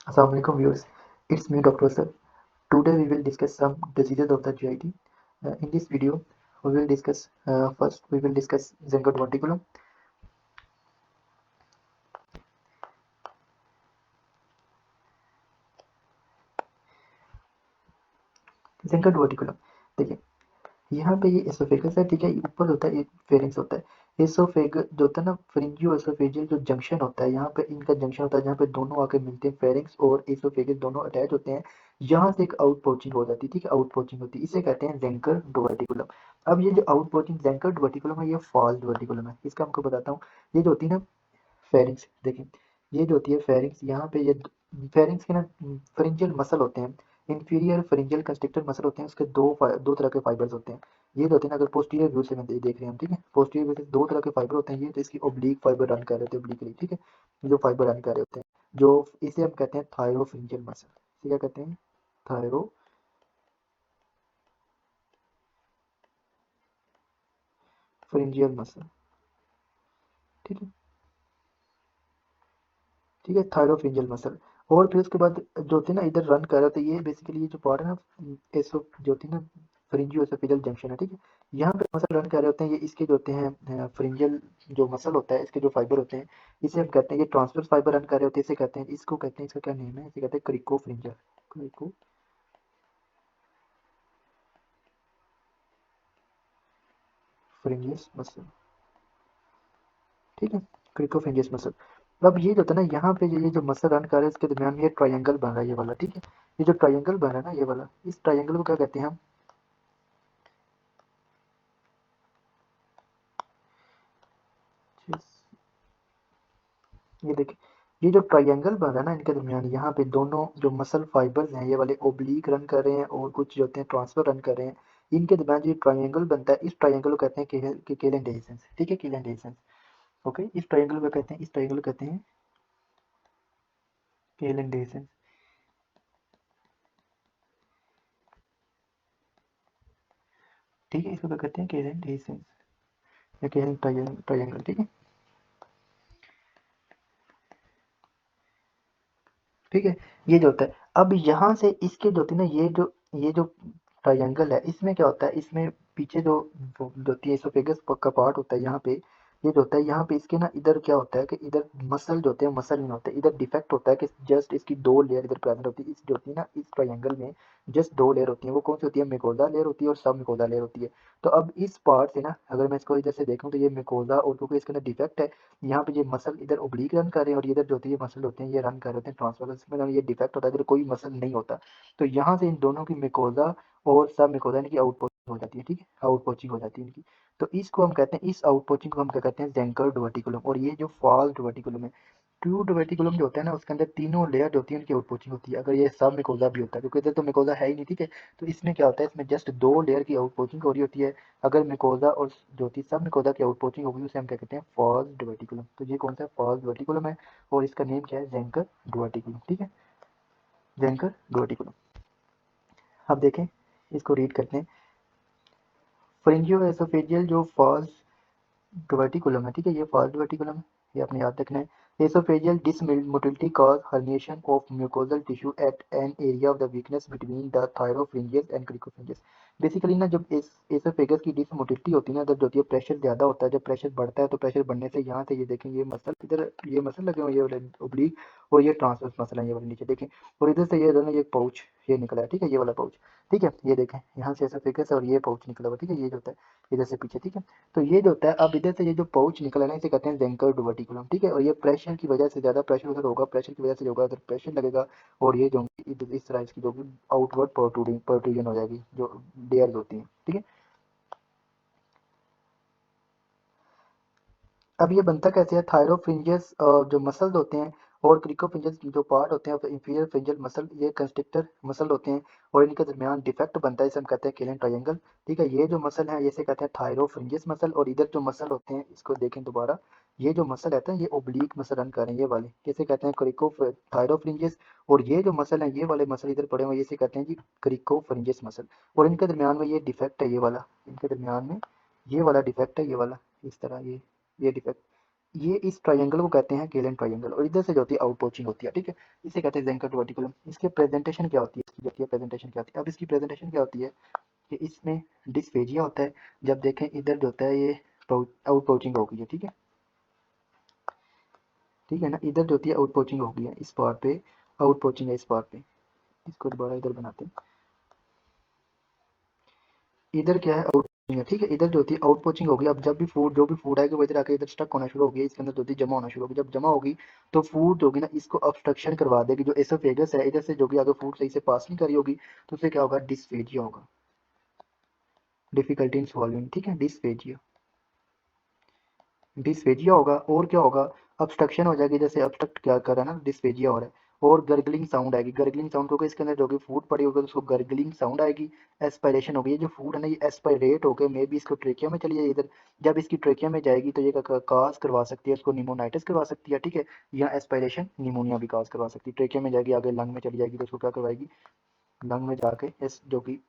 Assalamu alaikum viewers, it's me Dr. Asad. Today we will discuss some diseases of the GIT. In this video, we will discuss first we will discuss Zengot verticulum. Zengot verticulum देखिए यहाँ पे ये oesophagus है, ठीक है। ऊपर होता है, एक फेरिंक्स होता है। एसोफेग जो होता है ना, फ्रिंजियो एसोफेजियल जो जंक्शन होता है, यहाँ पे इनका जंक्शन होता है जहाँ पे दोनों आके मिलते हैं। फेरिंक्स और एसोफेगस दोनों अटैच होते हैं। यहाँ से एक आउट पोचिंग हो जाती है, ठीक है। आउट पोचिंग होती है, इसे कहते हैं जेंकर डोवर्टिकुलम। अब ये जो आउट पोचिंग जेंकर डोवर्टिकुलम है, ये फॉल्स डोवर्टिकुलम है। इसका आपको बताता हूँ। ये जो होती है ना फेरिंक्स, देखिए ये जो होती है फेरिंक्स, यहाँ पे ये फेरिंक्स के ना फेरिंजियल मसल होते हैं। इंफीरियर फेरिंजियल कंस्ट्रक्टर मसल होते हैं, उसके दो तरह के फाइबर्स होते हैं। ये जो होते हैं ना, अगर पोस्टीरियर व्यू से देख रहे हैं हम, ठीक है। पोस्टीरियर व्यू से दो तरह के फाइबर होते हैं। ये तो इसकी ओब्लीक फाइबर रन कर रहे होते हैं, ओब्लीकली, ठीक है। जो फाइबर रन कर रहे होते हैं, जो इसे हम कहते हैं थायरोफ्रिंजियल मसल। इसे क्या कहते हैं? थायरोफ्रिंजियल मसल, ठीक है। ठीक है, थायरोफिंजियल मसल। और फिर उसके बाद जो होती है ना, इधर रन कर रहा था, ये बेसिकली ये जो पार्ट है ना, एसो जो होती है ना, फ्रिंजियो एसोफिजियल जंक्शन है, ठीक है। यहाँ पे मसल रन कर रहे होते हैं, ये इसके जो होते हैं फ्रिंजियल जो मसल होता है, इसके जो फाइबर होते हैं, इसे हम कहते हैं, ये ट्रांसवर्स फाइबर रन कर रहे होते हैं, इसे कहते हैं, इसको कहते हैं, इसका क्या नेम है, इसे कहते हैं cricopharyngeal. Cricopharyngeus muscle, ठीक है। Cricopharyngeus muscle. अब ये जो होता है ना, यहाँ पे ये जो मसल रन कर रहा है, इसके दरमियान ये ट्रायंगल बन रहा है, ये वाला, ठीक है। ये जो ट्रायंगल बन रहा है ना, ये वाला, इस ट्रायंगल को क्या कहते हैं हम? ये देखिए, ये जो ट्रायंगल बन रहा है ना इनके दरमियान, यहाँ पे दोनों जो मसल फाइबर्स हैं, ये वाले ओब्लीक रन कर रहे हैं और कुछ जो होते हैं ट्रांसफर रन कर रहे हैं। इनके दरमियान जो ट्रायंगल बनता है, इस ट्रायंगल को कहते हैं केलन डेhiscence, ठीक है, केलन डेhiscence। ओके, इस ट्रायंगल को कहते हैं, इस ट्रायंगल को कहते हैं केलन डेhiscence, ठीक है। इसको क्या कहते हैं? केलन डेhiscence या केलन ट्रायंगल, ठीक है। ठीक है, ये जो होता है, अब यहाँ से इसके जो होती है ना, ये जो ट्रायंगल है, इसमें क्या होता है, इसमें पीछे जो होती है एसोफेगस का पार्ट होता है, यहाँ पे ये जो होता है, यहाँ पे इसके ना इधर क्या होता है कि इधर मसल जो होते हैं, मसल नहीं होते, इधर डिफेक्ट होता है कि जस्ट इसकी दो लेयर इधर प्रेजेंट होती है। इस जो होती है ना, इस ट्रायंगल में जस्ट दो लेयर होती है। वो कौन सी होती है? मिकोजा लेयर होती है और सब मिकोजा लेयर होती है। तो अब इस पार्ट से ना, अगर मैं इसको इधर से देखूँ तो ये मिकोजा, और क्योंकि इसके अंदर डिफेक्ट है, यहाँ पे ये मसल इधर ओब्लीक रन कर रहे हैं और इधर जो होती है मसल होते हैं, ये रन कर रहे होते हैं ट्रांसवर्स। इसमें ना ये डिफेक्ट होता है, इधर कोई मसल नहीं होता। तो यहाँ से इन दोनों की मिकोजा और सब मिकोजा इनकी आउट पोचिंग हो जाती है, ठीक है। आउट पोचिंग हो जाती है इनकी। तो इसको हम कहते हैं, इस आउट पोचिंग को हम क्या कहते हैं? जेंकर डोवर्टिकुलम। और ये जो फॉल्स डोवर्टिकुलम है, ट्रू डोवर्टिकुलम जो होता है ना, उसके अंदर तीनों लेयर जो होती है उनकी आउट पोचिंग होती है। अगर ये सब मिकोजा भी होता है, क्योंकि इधर तो मिकोजा है ही नहीं, ठीक है। तो इसमें क्या होता है, इसमें जस्ट दो लेयर की आउट पोचिंग हो रही होती है। अगर मिकोजा और जो होती है सब मिकोजा की आउट पोचिंग होगी, उसे हम क्या कहते हैं? फॉल्स डोवर्टिकुलम। तो ये कौन सा फॉल्स डोवर्टिकुलम है? और इसका नेम क्या है? जेंकर डोवर्टिकुलम, ठीक है। जेंकर डोवर्टिकुलम। अब देखें, इसको रीड करते हैं। फ्रिंजियो एसोफेजियल जो फॉल्स वर्टिकुलम है, ठीक है। ये फॉल्स वर्टिकुलम है, ये आपने याद रखना है। Oesophageal dysmotility cause herniation of mucosal tissue at an area of the weakness between the thyropharyngeus and cricopharyngeus. Basically ना, जब एसोफेगस की डिसमोटिलिटी होती है ना, जब होती है प्रेशर ज़्यादा होता है, जब प्रेशर बढ़ता है, तो प्रेशर बढ़ने से यहाँ से ये देखें, ये मसल इधर, ये मसल लगे हुए, ये वाले ओब्लिक, और ये ट्रांसवर्स मसल है, ये वाले नीचे देखें। और इधर से ये दोनों, ये पाउच ये निकला है, ठीक है, ये वाला पाउच, ठीक है। ये देखें, यहाँ से एसोफेगस और ये पाउच निकला हुआ, ठीक है। ये जो होता है इधर से पीछे, ठीक है। तो ये जो होता है, अब इधर से ये जो पाउच निकला है ना, इसे कहते हैं जेंकर डोवर्टिकुलम, ठीक है। और ये प्रेशर की वजह से, ज़्यादा प्रेशर उधर होगा, प्रेशर की वजह से जो होगा, उधर प्रेशर लगेगा, और ये जो इस तरह इसकी जो आउटवर्ड प्रोट्रूजन हो जाएगी, जो लेयर्स होती हैं, ठीक है। अब ये बनता कैसे है? थायरोफ्रिंजियस जो मसल्स होते हैं और क्रिकोफ्रिंजियस जो पार्ट होते हैं, इंफीरियर फ्रिंजियल मसल, ये कंस्ट्रिक्टर मसल होते हैं, और इनके दरमियान डिफेक्ट बनता है, इसे हम कहते हैं केलन ट्रायंगल, ठीक है। ये जो मसल है, इसे कहते हैं थायरोफ्रिंजियस मसल। और इधर जो मसल होते हैं, इसको देखें दोबारा, ये जो मसल रहता है, ये ओब्लीक मसल रन कर रहे हैं, ये वाले, इसे कहते हैं क्रिको थायरोफ्रिंजियस। और ये जो मसल है, ये वाले मसल इधर पड़े हुए हैं, इसे कहते हैं जी क्रिकोफ्रिंजियस मसल। और इनके दरमियान में ये डिफेक्ट है, ये वाला, इनके दरमियान में ये वाला डिफेक्ट है, ये वाला, इस तरह ये डिफेक्ट, ये इस ट्रायंगल को कहते हैं गेलन ट्रायंगल, और इधर से जो होती है आउटपोचिंग होती है, ठीक है। इसे कहते हैं ज़ेंकर ट्रोटिकुलम। इसके प्रेजेंटेशन क्या होती है, इसकी जो होती है प्रेजेंटेशन क्या होती है। अब इसकी प्रेजेंटेशन क्या होती है कि इसमें डिस्फेजिया होता है। जब देखें इधर जो होता है ये आउटपोचिंग हो गई है, ठीक है, ठीक है ना। इधर जो होती है आउटपोचिंग हो गई है, इस पार्ट पे आउटपोचिंग है, इस पार्ट पे। इसको दोबारा इधर बनाते हैं। इधर क्या है, आउटपोचिंग है, ठीक है। इधर जो होती है आउटपोचिंग होगी। अब जब भी फूड, जो भी फूड आएगी वो इधर आके इधर स्टक होना शुरू होगी, इसके अंदर जो होती है जमा होना शुरू होगी। जब जमा होगी तो फूड जो होगी ना, इसको ऑब्स्ट्रक्शन करवा देगी। जो एसोफेगस है, इधर से जो भी अगर फूड सही से पास नहीं करी होगी तो उससे क्या होगा, डिस्फेजिया होगा, डिफिकल्टी इन स्वॉलोइंग, ठीक है, डिस्फेजिया। डिस्फेजिया होगा, और क्या होगा, ऑब्स्ट्रक्शन हो जाएगी। जैसे ऑब्स्ट्रक्ट क्या कर रहा है ना, डिस्फेजिया हो रहा है। और गर्गलिंग साउंड आएगी, गर्गलिंग साउंड, क्योंकि इसके अंदर जो भी फूड पड़ी होगी तो उसको गर्गलिंग साउंड आएगी। एस्पायरेशन होगी, ये जो फूड है ना ये एस्पायरेट होकर मे बी इसको ट्रेकिया में चली जाए इधर। जब इसकी ट्रेकिया में जाएगी तो ये काज करवा सकती है, उसको निमोनाइटिस करवा सकती है, ठीक है। या एस्पायरेशन निमोनिया भी काज करवा सकती है। ट्रेकिया में जाएगी, आगे लंग में चली जाएगी तो उसको क्या करवाएगी, लंग में जाके इस जो कि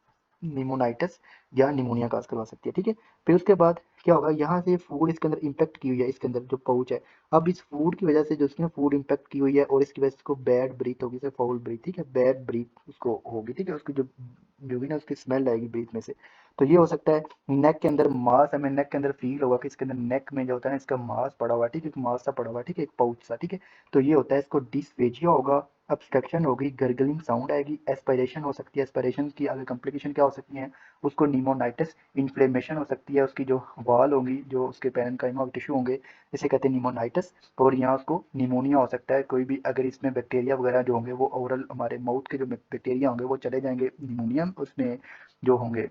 निमोनाइटिस या निमोनिया काज करवा सकती है, ठीक है। फिर उसके बाद क्या होगा, यहाँ से फूड इसके अंदर इम्पैक्ट की हुई है, इसके अंदर जो पाउच है। अब इस फूड की वजह से जो उसकी फूड इम्पैक्ट की हुई है, और इसकी वजह से उसको बैड ब्रीथ होगी, फाउल ब्रीथ, ठीक है, बैड ब्रीथ उसको होगी, ठीक है। उसकी जो जो भी ना उसकी स्मेल आएगी ब्रीथ में से। तो ये हो सकता है नेक के अंदर मांस, हमें नेक के अंदर फील होगा कि इसके अंदर नेक में जो होता है ना इसका मांस पड़ा हुआ है, ठीक है, एक मांस सा पड़ा हुआ है, ठीक है, एक पाउच सा, ठीक है। तो ये होता है, इसको डिस्फेजिया होगा, ऑब्स्ट्रक्शन होगी, गर्गलिंग साउंड आएगी, एस्पिरेशन हो सकती है। एस्पिरेशन की अगर कॉम्प्लिकेशन क्या हो सकती है, उसको निमोनाइटिस, इन्फ्लेमेशन हो सकती है, उसकी जो वाल होंगी, जो उसके पैरेन्काइमा टिश्यू होंगे, इसे कहते हैं निमोनाइटिस। और यहाँ उसको निमोनिया हो सकता है, कोई भी अगर इसमें बैक्टीरिया वगैरह जो होंगे वो ओरल हमारे माउथ के जो बैक्टीरिया होंगे वो चले जाएंगे निमोनियम उसमें जो होंगे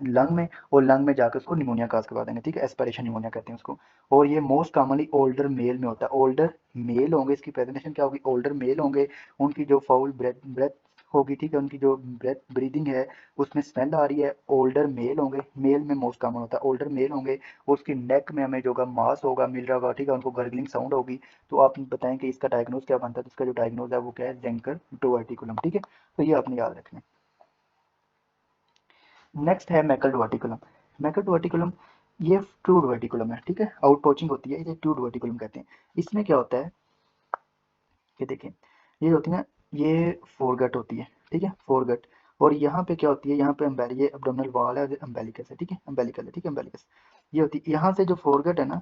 लंग में, और लंग में जाकर उसको निमोनिया काज करवा देंगे, ठीक है, एस्पिरेशन निमोनिया कहते हैं उसको। और ये मोस्ट कॉमनली ओल्डर मेल में होता है। ओल्डर मेल होंगे, इसकी प्रेजेंटेशन क्या होगी, ओल्डर मेल होंगे, उनकी जो फाउल ब्रेथ ब्रेथ होगी, ठीक है, उनकी जो ब्रेथ ब्रीदिंग है उसमें स्मेल आ रही है। ओल्डर मेल होंगे, मेल में मोस्ट कॉमन होता है, ओल्डर मेल होंगे। उसकी नेक में हमें जो होगा मांस होगा मिल रहा होगा, ठीक है, उनको गर्गलिंग साउंड होगी। तो आप बताएं कि इसका डायग्नोज क्या बनता है, तो इसका जो डायग्नोज है वो क्या है, जेंकर डोवर्टिकुलम, ठीक है। तो ये आपने याद रखना है। नेक्स्ट है मैकल वर्टिकुलम। मैकल वर्टिकुलम ये ट्रू वर्टिकुलम है, ठीक है, आउटपोचिंग होती है, इसे ट्रू वर्टिकुलम कहते हैं। इसमें क्या होता है कि देखें, ये होती है ना, ये फोरगट होती है, ठीक है, फोरगट। और यहाँ पे क्या होती है, यहाँ पे ये एब्डोमिनल वॉल है, अम्बेलिकस है, ठीक है, अम्बेलिकल है, ठीक है, अम्बेलिकस। ये होती है, यहाँ से जो फोरगट है ना,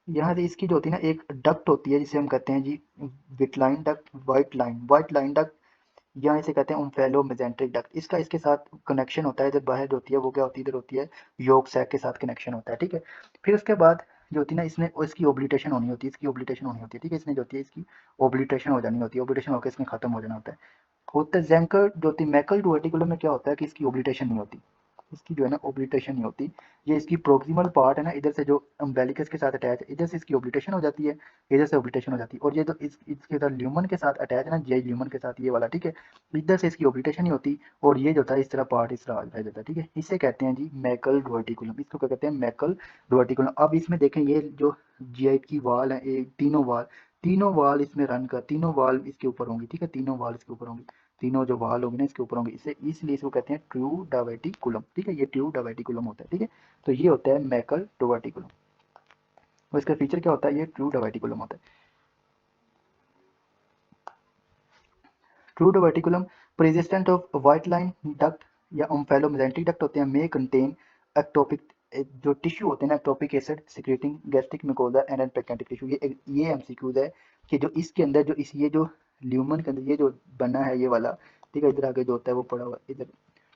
यहाँ से इसकी जो होती है ना एक डक्ट होती है, जिसे हम कहते हैं जी vitelline duct, vitelline duct, या इसे कहते हैं ओम्फेलो मेजेंट्रिक डक्ट। इसका इसके साथ कनेक्शन होता है, इधर बाहर जो होती है वो क्या होती है, इधर होती है योग सैक के साथ कनेक्शन होता है, ठीक है। फिर उसके बाद जो होती है ना, इसमें इसकी ओब्लिटेशन होनी होती है, इसकी ओब्लिटेशन होनी होती है, ठीक है, इसमें जो होती है इसकी ओब्लिटेशन हो जानी होती है, ओब्लिटेशन होकर इसमें खत्म हो जाना होता है ज़ेंकर जो होती है मैकल डुवर्टिकुलम में। क्या होता है कि इसकी ओब्लिटेशन नहीं होती, इसकी जो है ना ओब्लिटेशन नहीं होती। ये इसकी प्रोक्सिमल पार्ट है ना, इधर से जो अम्बेलिकस के साथ अटैच है, इधर से इसकी ओब्लिटेशन हो जाती है, इधर से ओब्लिटेशन हो जाती है। और ये जो इसके साथ ल्यूमन के साथ अटैच है ना, जे ल्यूमन के साथ ये वाला, ठीक है, इधर से इसकी ओब्लिटेशन नहीं होती। और ये जो होता है इस तरह पार्ट इस तरह रह जाता है, ठीक है। इसे कहते हैं जी मैकल डुवर्टिकुलम, इसको क्या कहते हैं, मैकल डुवर्टिकुलम। अब इसमें देखें ये जो जी की वाल है, ये तीनों वाल इसमें रन कर, तीनों वाल इसके ऊपर होंगी, ठीक है, तीनों वाल इसके ऊपर होंगी, तीनों जो वाल होंगे ना इसके ऊपर होंगे। इसे इसलिए इसको कहते हैं ट्रू डावर्टिकुलम, ठीक है, ये ट्रू डावर्टिकुलम होता है, ठीक है। तो ये होता है मैकल डावर्टिकुलम, और इसका फीचर क्या होता है, ये ट्रू डावर्टिकुलम होता है। True diverticulum persistent of vitelline duct या ओम्फेलोमेजेंटिक डक्ट होते हैं, मे कंटेन एक्टोपिक जो टिश्यू होते हैं ना, ectopic acid secreting gastric mucosa and pancreatic tissue. ये एमसीक्यूज है कि जो इसके अंदर जो इस ये जो ल्यूमन के अंदर ये जो बना है ये वाला, ठीक है, इधर आगे जो होता है वो पड़ा हुआ है इधर,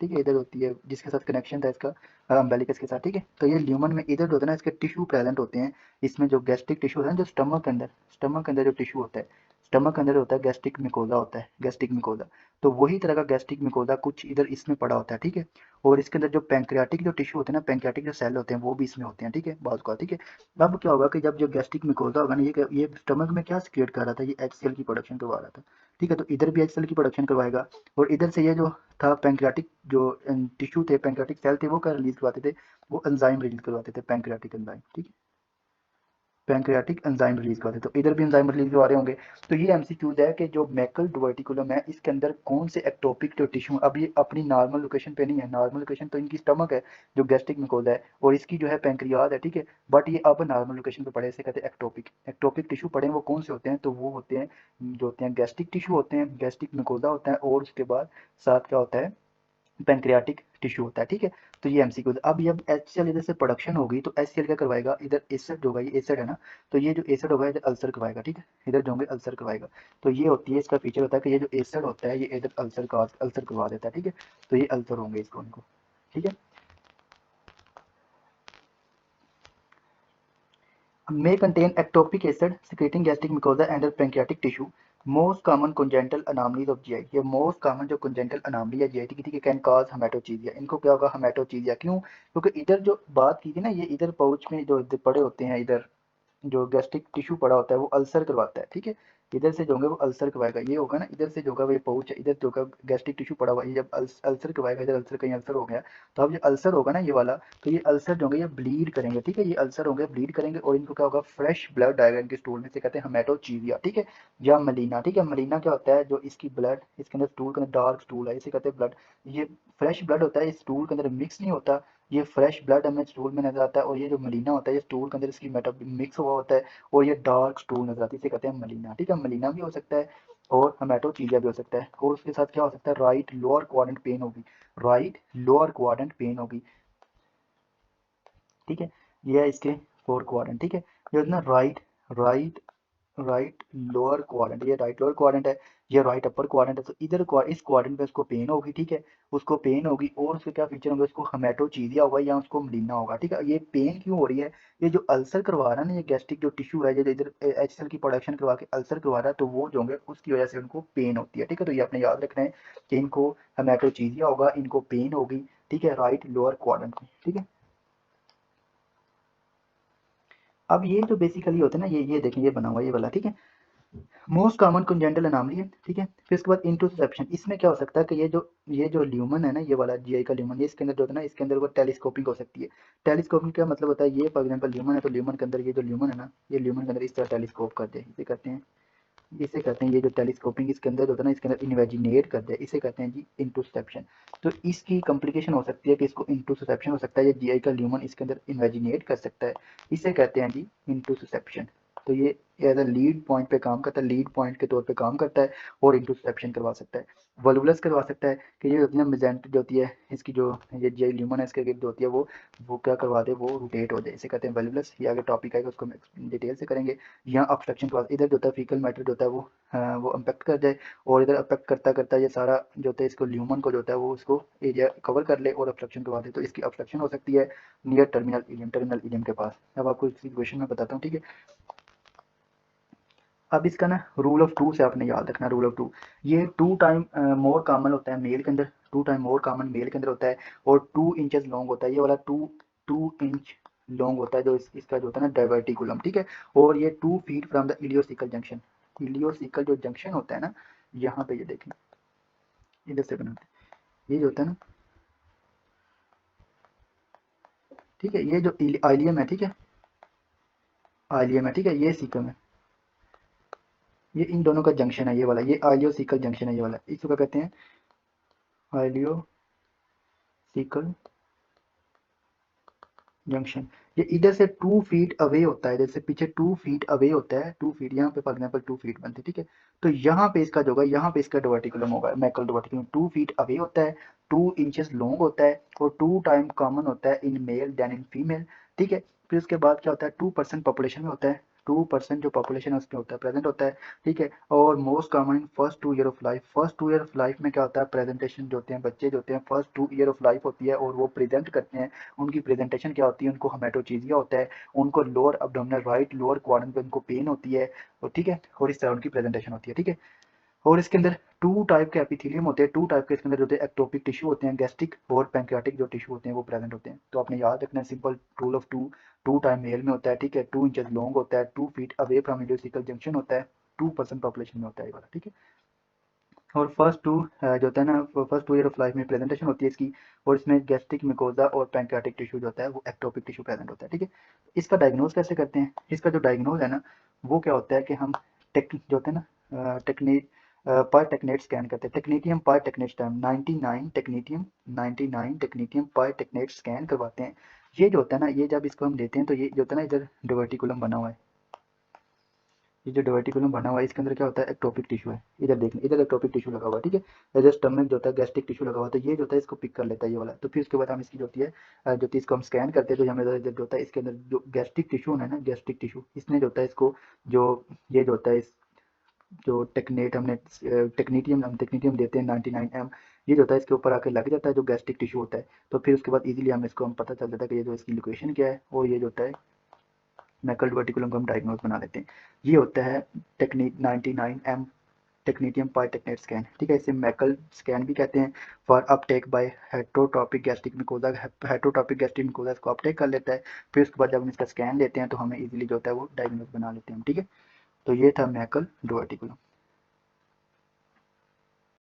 ठीक है, इधर होती है जिसके साथ कनेक्शन था इसका अम्बेलिकस के साथ, ठीक है। तो ये ल्यूमन में इधर जो होता है ना इसके टिश्यू प्रेजेंट होते हैं, इसमें जो गैस्ट्रिक टिश्यू है ना, जो स्टमक के अंदर जो टिश्यू होता है, स्टमक के अंदर होता है गैस्ट्रिक मिकोजा होता है, गैस्ट्रिक मिकोजा। तो वही तरह का गैस्ट्रिक मिकोजा कुछ इधर इसमें पड़ा होता है, ठीक है। और इसके अंदर जो पैंक्रियाटिक जो टिश्यू होते हैं ना, पैंक्रियाटिक जो सेल होते हैं वो भी इसमें होते हैं, ठीक है, बाजू का, ठीक है। अब क्या होगा कि जब जो गैस्ट्रिक मिकोजा होगा ना, ये स्टमक में क्या सिक्रिएट कर रहा था, ये एचसीएल की प्रोडक्शन करवा रहा था, ठीक है। तो इधर भी एचसीएल की प्रोडक्शन करवाएगा, और इधर से ये जो था पैंक्रियाटिक जो टिश्यू थे, पैंक्रियाटिक सेल थे, वो क्या रिलीज करवाते थे, वो एंजाइम रिलीज करवाते थे, पैंक्रियाटिक एंजाइम, ठीक है। पैंक्रियाटिक एंजाइम रिलीज करते हैं, तो इधर भी एंजाइम रिलीज हो रहे होंगे। तो ये एमसीक्यूज है कि जो मैकल डुवर्टिकुलम है इसके अंदर कौन से एक्टोपिक जो टिश्यू, अब ये अपनी नॉर्मल लोकेशन पे नहीं है, नॉर्मल लोकेशन तो इनकी स्टमक है जो गैस्ट्रिक मिकोजा है, और इसकी जो है पैंक्रियाज है, ठीक है। बट ये अब नॉर्मल लोकेशन पे पड़े, इसे कहते हैं एक्टोपिक। एक्टोपिक टिश्यू पड़े हैं वो कौन से होते हैं, तो वो होते हैं जो होते हैं गैस्ट्रिक टिश्यू होते हैं, गैस्ट्रिक मिकोजा होता है, और उसके बाद साथ क्या होता है, पैंक्रियाटिक टिश्यू होता है, ठीक है। तो ये एमसीक्यू। अब जब एचसीएल इधर से प्रोडक्शन होगी तो एचसीएल क्या करवाएगा, इधर एसिड होगा, ये एसिड है ना, तो ये जो एसिड होगा इधर अल्सर करवाएगा, ठीक है, इधर जो होंगे अल्सर करवाएगा। तो ये होती है, इसका फीचर होता है कि ये जो एसिड होता है ये इधर अल्सर करवा देता है, ठीक है। तो ये अल्सर होंगे इसको इनको, ठीक है। May contain ectopic acid secreting gastric mucosa and pancreatic tissue. Most common congenital anomalies of GI, ये most common जो congenital anomaly है GI की, ठीक है, कैन कॉज हेमेटोचीजिया। इनको क्या होगा, हेमेटोचीजिया। क्यों? क्योंकि इधर जो बात की थी ना, ये इधर पाउच में जो पड़े होते हैं, इधर जो गैस्ट्रिक टिश्यू पड़ा होता है वो अल्सर करवाता है, ठीक है। इधर से जो होगा वो अल्सर करवाएगा, ये होगा ना, इधर से जो होगा वो ये पाउच है, इधर जो होगा गैस्ट्रिक टिश्यू पड़ा हुआ है, ये जब अल्सर करवाएगा, इधर अल्सर कहीं अल्सर हो गया, तो अब ये अल्सर होगा ना ये वाला, तो ये अल्सर जो होंगे ये ब्लीड करेंगे, ठीक है, ये अल्सर होंगे ब्लीड करेंगे, और इनको क्या होगा, फ्रेश ब्लड आएगा इनके स्टूल में, से कहते हैं हेमेटोचीजिया, ठीक है, या मलीना, ठीक है। मलीना क्या होता है, जो इसकी ब्लड इसके अंदर स्टूल के अंदर डार्क स्टूल है, इसे कहते हैं ब्लड। ये फ्रेश ब्लड होता है, इस स्टूल के अंदर मिक्स नहीं होता, ये फ्रेश ब्लड हमें स्टूल में नजर आता है, और ये जो मलीना होता है ये स्टूल के अंदर इसकी मेटा मिक्स हुआ होता है, और ये डार्क स्टूल नजर आती है, इसे कहते हैं मलीना, ठीक है। मलीना भी हो सकता है और हेमेटोचीजिया भी हो सकता है, और उसके साथ क्या हो सकता है, राइट लोअर क्वाड्रेंट पेन होगी, राइट लोअर क्वाड्रेंट पेन होगी, ठीक है। ये है इसके फोर क्वाड्रेंट, ठीक है। ये ना right right right lower quadrant, ये राइट लोअर क्वाड्रेंट है, ये राइट अपर क्वाड्रेंट है, तो इधर इस क्वाड्रेंट पे उसको पेन होगी, ठीक है, उसको पेन होगी, और उसके क्या फीचर होंगे, उसको हेमेटोचीजिया होगा या उसको मलीना होगा, ठीक है। ये पेन क्यों हो रही है, ये जो अल्सर करवा रहा है ना, ये गैस्ट्रिक जो टिश्यू है, जो इधर एचसीएल की प्रोडक्शन करवा के अल्सर करवा रहा है, तो वो जो होंगे उसकी वजह से उनको पेन होती है, ठीक है। तो ये आपने याद रखना है कि इनको हेमेटोचीजिया होगा, इनको पेन होगी, ठीक है, राइट लोअर क्वाड्रेंट में, ठीक है। अब ये जो बेसिकली होता है ना, ये देखें, ये बना हुआ ये वाला, ठीक है, मोस्ट कॉमन कंजेंटल अनामली है, ठीक है। फिर उसके बाद इंटरसेप्शन, इसमें क्या हो सकता है कि ये जो ल्यूमन है ना, ये वाला जीआई का ल्यूमन, ये इसके अंदर जो होता है ना, इसके अंदर वो टेलीस्कोपिंग हो सकती है। टेलीस्कोपिंग क्या मतलब होता है, ये फॉर एग्जांपल ल्यूमन है, तो ल्यूमन के अंदर ये जो ल्यूमन है ना, ये ल्यूमन के अंदर इस तरह टेलीस्कोप कर दे, इसे कहते हैं ये जो टेलीस्कोपिंग इसके अंदर होता है ना, इसके अंदर इन्वेजिनेट कर दे, इसे कहते हैं जी इंटरसेप्शन। तो इसकी कॉम्प्लिकेशन हो सकती है कि इसको इंटरसेप्शन हो सकता है, ये जीआई का ल्यूमन इसके अंदर इन्वेजिनेट कर सकता है, इसे कहते हैं जी इंटरसेप्शन। तो ये एज अ लीड पॉइंट पे काम करता है, लीड पॉइंट के तौर पे काम करता है, और इंटरसेप्शन करवा सकता है। वल्वुलस करवा सकता है कि ये होती है मेजेंट जो होती है इसकी, जो ये जीआई ल्यूमन है इसके गिर्द होती है, वो क्या करवा दे, वो रोटेट हो जाए, इसे कहते हैं वल्वुलस। ये आगे टॉपिक आएगा, उसको हम डिटेल से करेंगे। यहाँ ऑब्स्ट्रक्शन के बाद इधर जो होता है फीकल मैटर जो होता है वो इम्पेक्ट कर जाए, और इधर इम्पेक्ट करता करता ये सारा जो होता है इसको ल्यूमन को जो होता है वो उसको एरिया कवर कर ले और ऑब्स्ट्रक्शन करवा दे, तो इसकी ऑब्स्ट्रक्शन हो सकती है नियर टर्मिनल इलियम के पास। अब आपको इस सिचुएशन में बताता हूँ, ठीक है। अब इसका ना रूल ऑफ टू से आपने याद रखना, रूल ऑफ टू, ये टू टाइम मोर कॉमन होता है मेल के अंदर, two time more common male के अंदर होता है, और 2 इंचेस लॉन्ग होता है, ये वाला टू इंच लॉन्ग होता है, जो इसका जो होता है ना डाइवर्टिकुलम, ठीक है। और ये 2 feet from the ileocaecal junction, ileocaecal जो जंक्शन होता है ना, यहाँ पे ये देखें, इधर से बनाते हैं, ये जो होता है ना, ठीक है, ये जो आइलियम है, ठीक है, आइलियम है, ठीक है, ये सीकम है, ये इन दोनों का जंक्शन है, ये वाला, ये आइलियोसिकल जंक्शन है, ये वाला, इसको क्या कहते हैं, आइलियोसिकल जंक्शन। ये इधर से 2 फीट अवे होता है, इधर से पीछे 2 फीट अवे होता है, 2 फीट, यहाँ पे फॉर एग्जाम्पल 2 फीट बनते हैं, ठीक है। तो यहाँ पे इसका जो होगा, यहाँ पे इसका डोवर्टिकुलम होगा, मैकल डोवर्टिकुलम 2 फीट अवे होता है, 2 इंचेस लॉन्ग होता है, और 2 टाइम कॉमन होता है in male then in female, ठीक है। फिर उसके बाद क्या होता है, 2% पॉपुलेशन में होता है, 2% जो पॉपुलेशन है उसमें होता है, प्रेजेंट होता है, ठीक है। और most common in first 2 year of life, first 2 year of life में क्या होता है, प्रेजेंटेशन जो होते हैं, बच्चे जो होते हैं फर्स्ट 2 ईयर ऑफ लाइफ होती है और वो प्रेजेंट करते हैं, उनकी प्रेजेंटेशन क्या होती है, उनको हेमेटोचीजिया होता है, उनको lower abdominal right lower quadrant पे उनको पेन होती है, और ठीक है, और इस तरह उनकी प्रेजेंटेशन होती है, ठीक है। और इसके अंदर 2 टाइप के एपिथेलियम होते हैं, 2 टाइप के इसके अंदर जो होते हैं एक्टोपिक टिश्यू होते हैं, गैस्ट्रिक और पैंक्रियाटिक जो टिश्यू होते हैं वो प्रेजेंट होते हैं। तो आपने याद रखना है simple rule of two, 2 time male में होता है, ठीक है, 2 इंचेस लॉन्ग होता है, 2 feet away from ileocaecal junction होता है, 2% पॉपुलेशन में होता है ये वाला, ठीक है। और फर्स्ट टू जो होता है ना, फर्स्ट 2 ईयर ऑफ लाइफ में प्रेजेंटेशन होती है इसकी, और इसमें गैस्ट्रिक मिकोजा और पैंक्रियाटिक टिश्यू जो होता है वो एक्टोपिक टिश्यू प्रेजेंट होता है, ठीक है। इसका डायग्नोज कैसे करते हैं? इसका जो डायग्नोज है ना, वो क्या होता है कि हम टेक जो होता है ना टेक्निक पर टेक्नेट स्कैन करते हैं, टेक्नीटियम पर टेक्नेट स्कैन 99 टेक्नीटियम पर टेक्नेट स्कैन करवाते हैं। ये जो होता है ना, ये जब इसको हम लेते हैं तो ये जो होता है ना, इधर डिवर्टिकुलम बना हुआ है, ये जो डिवर्टिकुलम बना हुआ है इसके अंदर क्या होता है, एक्टोपिक टिश्यू है। इधर देखना, इधर एक्टोपिक टिश्यू लगा हुआ है, ठीक है। इधर स्टमक जो होता है गैस्ट्रिक टिश्यू लगा हुआ है, तो ये जो होता है इसको पिक कर लेता है ये वाला। तो फिर उसके बाद हम इसकी जो होती है जो होती है इसको हम स्कैन करते हैं, तो हमें इधर जो होता है इसके अंदर जो गैस्ट्रिक टिश्यू है ना, गैस्ट्रिक टिश्यू इसने जो होता है इसको जो ये जो होता है इस जो टेक्नेट हमने टेक्नीटियम देते हैं 99 ये जो होता है इसके ऊपर आके लग जाता है जो गैस्ट्रिक टिश्यू होता है। तो फिर उसके बाद इजीली हम इसको हम पता चल जाता है कि ये जो इसकी लोकेशन क्या है, और ये जो होता है मैकल वर्टिकुलम को हम डायग्नोज बना लेते हैं। ये होता है टेक्नीक 99 टेक्नीटियम पाई टेक्नेट स्कैन, ठीक है। इसे मैकल स्कैन भी कहते हैं। For uptake by heterotopic gastric mucosa, heterotopic gastric mucosa इसको अपटेक कर लेता है। फिर उसके बाद जब हम इसका स्कैन लेते हैं तो हमें इजीली जो होता है वो डायग्नोज बना लेते हैं हम, ठीक है। तो ये था मैकल वर्टिकुलम।